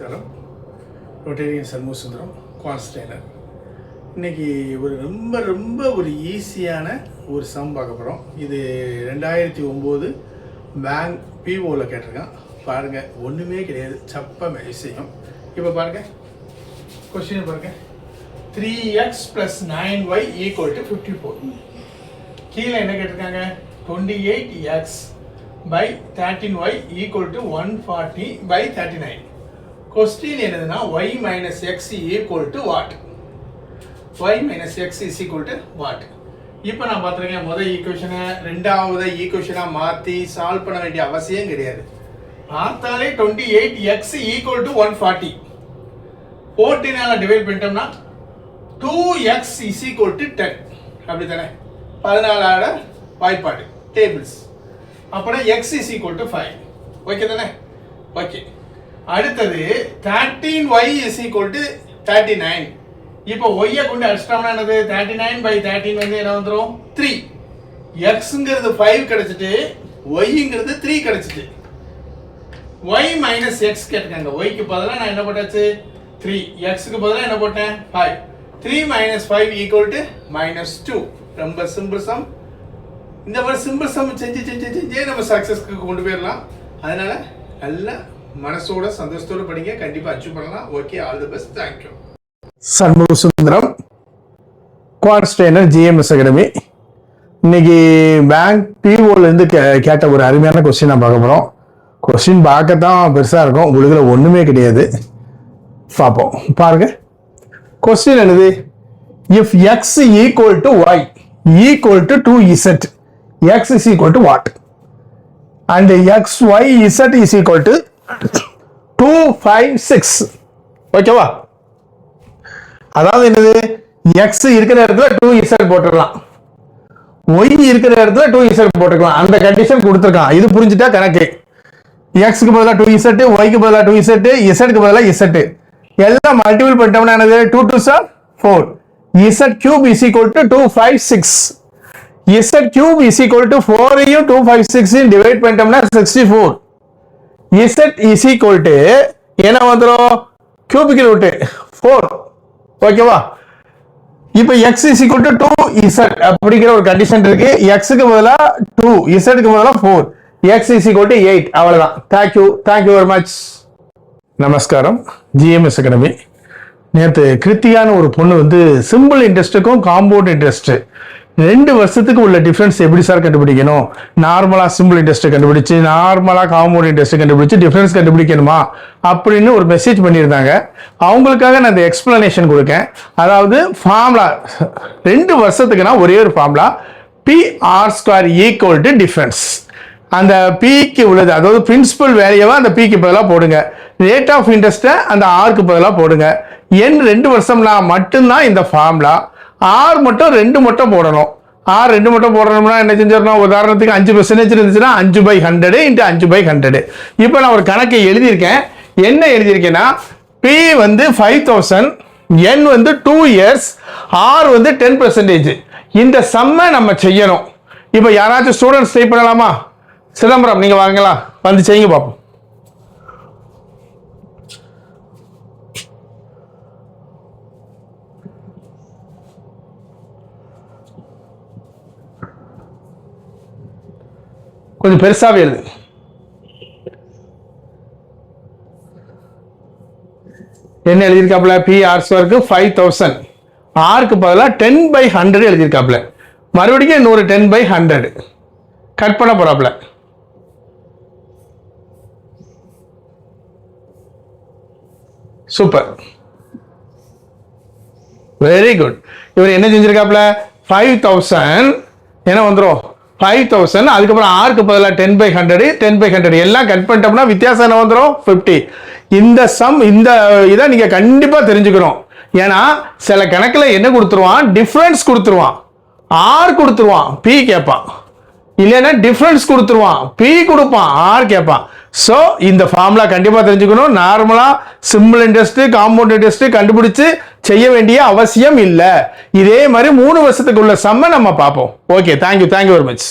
நமஸ்காரம். Rotarian Shanmugasundaram quants trainer. இன்றைக்கி ரொம்ப ஒரு ஈஸியான ஒரு சம் பார்க்க போகிறோம். இது 2009 பேங்க் பிஓவில் கேட்டிருக்கான். பாருங்கள், ஒன்றுமே கிடையாது, சப்ப விஷயம். இப்போ பாருங்கள், கொஸ்டின் பாருங்கள். 3x + 9y = 54. கீழே என்ன கேட்டிருக்காங்க? 28x by 13y = 140/39. கொஸ்டின் என்னதுன்னா y - x = what? y - x = what? இப்போ நான் பார்த்துருக்கேன், முதல் ஈக்குவேஷனை ரெண்டாவது ஈக்குவேஷனாக மாற்றி சால்வ் பண்ண வேண்டிய அவசியம் கிடையாது. பார்த்தாலே 28x = 140. 14 டிவைட் பண்ணிட்டோம்னா 2x = 10. அப்படி தானே? 14 வாய்ப்பாடு டேபிள்ஸ். அப்புறம் x = 5. ஓகே தானே? ஓகே. அடுத்தது 13y = 39. இப்போ y கொண்டு அடிச்சிட்டோம்னா என்னது? 39/13 வந்து என்ன வந்துடும்? 3. xங்கிறது 5 கிடைச்சிட்டு yங்கிறது 3 கிடைச்சிட்டு. y - x கேட்டிருக்காங்க. yக்கு பதிலாக நான் என்ன போட்டாச்சு? 3. xக்கு பதிலாக என்ன போட்டேன்? 5. 3 - 5 = -2. ரொம்ப சிம்பிள் சம். இந்த மாதிரி சிம்பிள் சம் செஞ்சே நம்ம சக்ஸஸ்க்கு கொண்டு போயிடலாம். அதனால நல்ல மனசோட சந்தோஷத்தோடு படிங்க, கண்டிப்பாக அச்சீவ் பண்ணலாம். Okay, all the best. Thank you. Shanmugasundaram quants trainer GMS academy. இன்னைக்கு பேங்க் பிஓலேருந்து கேட்ட ஒரு அருமையான கொஸ்டின் நான் பார்க்க போகிறோம். கொஸ்டின் பார்க்கத்தான் பெருசாக இருக்கும், உங்களுக்கு ஒன்றுமே கிடையாது. பார்ப்போம். பாருங்க, கொஸ்டின் என்னது? If x = y = 2z, x = what? And x, y, z = 2, 5, 6. ஓகேவா? அதாவது என்னது? x இருக்கிற இடத்துல 2z போட்டுக்கலாம், y இருக்கிற இடத்துல 2z போட்டுக்கலாம். அந்த கண்டிஷன் கொடுத்துருக்கான். இது புரிஞ்சுட்டா கணக்கு. x க்கு பதிலாக 2z, y க்கு பதிலாக 2z, z க்கு பதிலாக z. எல்லாம் மல்டிபிள் பண்ணிட்டோம்னா என்னது? 2 2s are 4. z³ = 2, 5, 6. z³ = 4ஐயும் 2, 5, 6ஐயும் divide பண்ணிட்டோம்னா 64. z என்ன வந்துடும்? Cubic root 4. ஓகேவா? இப்போ x = 2z அப்படிங்கிற ஒரு கண்டிஷன் இருக்கு. x க்கு பதிலாக 2, z க்கு பதிலாக 4, x = 8. அவ்வளவுதான். Thank you very much. நமஸ்காரம். GMS academy. நேற்று கிருத்தியான ஒரு பொண்ணு வந்து சிம்பிள் இன்ட்ரெஸ்ட்டுக்கும் காம்பவுண்ட் இன்ட்ரெஸ்ட் 2 வருஷத்துக்கு உள்ள டிஃபரன்ஸ் எப்படி சார் கண்டுபிடிக்கணும்? நார்மலாக சிம்பிள் இன்ட்ரெஸ்ட் கண்டுபிடிச்சு, நார்மலாக காம்பவுண்ட் இன்ட்ரெஸ்ட் கண்டுபிடிச்சு டிஃபரன்ஸ் கண்டுபிடிக்கணுமா அப்படின்னு ஒரு மெசேஜ் பண்ணியிருந்தாங்க. அவங்களுக்காக நான் இந்த எக்ஸ்பிளனேஷன் கொடுக்கேன். அதாவது ஃபார்முலா 2 வருஷத்துக்குனா ஒரே ஒரு ஃபார்முலா, PR² = டிஃபரன்ஸ். அந்த பிக்கு உள்ளது, அதாவது பிரின்சிபல் வேல்யூவை அந்த பிக்கு பதிலாக போடுங்க, ரேட் ஆஃப் இன்ட்ரெஸ்ட்டை அந்த ஆருக்கு பதிலாக போடுங்க. n 2 வருஷம்னா மட்டும்தான் இந்த ஃபார்முலா. r மட்டும் 2 மட்டும் போடணும். r 2 மட்டும் போடணும்னா என்ன செஞ்சிடணும்? உதாரணத்துக்கு 5% இருந்துச்சுன்னா 5/100 × 5/100. இப்போ நான் ஒரு கணக்கை எழுதியிருக்கேன். என்ன எழுதியிருக்கேன்னா, p வந்து 5000, n வந்து 2 years, r வந்து 10%. இந்த சம்மை நம்ம செய்யணும். இப்போ யாராச்சும் ஸ்டூடெண்ட்ஸ் ட்ரை பண்ணலாமா? சிதம்பரம், நீங்க வாங்களா, வந்து செய்யுங்க பார்ப்போம். கொஞ்சம் பெருசாவே எழுது. என்ன எழுதியிருக்காப்புல? PR² 5000, ஆருக்கு பதிலாக 10/100 எழுதியிருக்காப்புல. மறுபடியும் இன்னொரு 10/100 கட் பண்ண போறாப்புல. Super, very good. இவர் என்ன செஞ்சிருக்காப்புல? 5000 என்ன வந்துடும்? 5000. அதுக்கப்புறம் ஆருக்கு பதிலாக 10/100, 10/100 எல்லாம் கட் பண்ணிட்டோம்னா வித்தியாசம் என்ன வந்துடும்? 50. இந்த சம், இந்த இதை நீங்க கண்டிப்பா தெரிஞ்சுக்கணும். ஏன்னா சில கணக்கில் என்ன கொடுத்துருவான்? டிஃபரன்ஸ் கொடுத்துருவான், ஆர் கொடுத்துருவான், பி கேட்பான். இல்லைன்னா டிஃபரன்ஸ் கொடுத்துருவான், பி கொடுப்பான், ஆர் கேட்பான். ஸோ இந்த ஃபார்முலா கண்டிப்பாக தெரிஞ்சுக்கணும். நார்மலாக சிம்பிள் இன்ட்ரெஸ்ட், காம்பவுண்ட் இன்ட்ரெஸ்ட் கண்டுபிடிச்சு செய்ய வேண்டிய அவசியம் இல்லை. இதே மாதிரி 3 வருஷத்துக்கு உள்ள சம்மை நம்ம பார்ப்போம். Okay, thank you very much.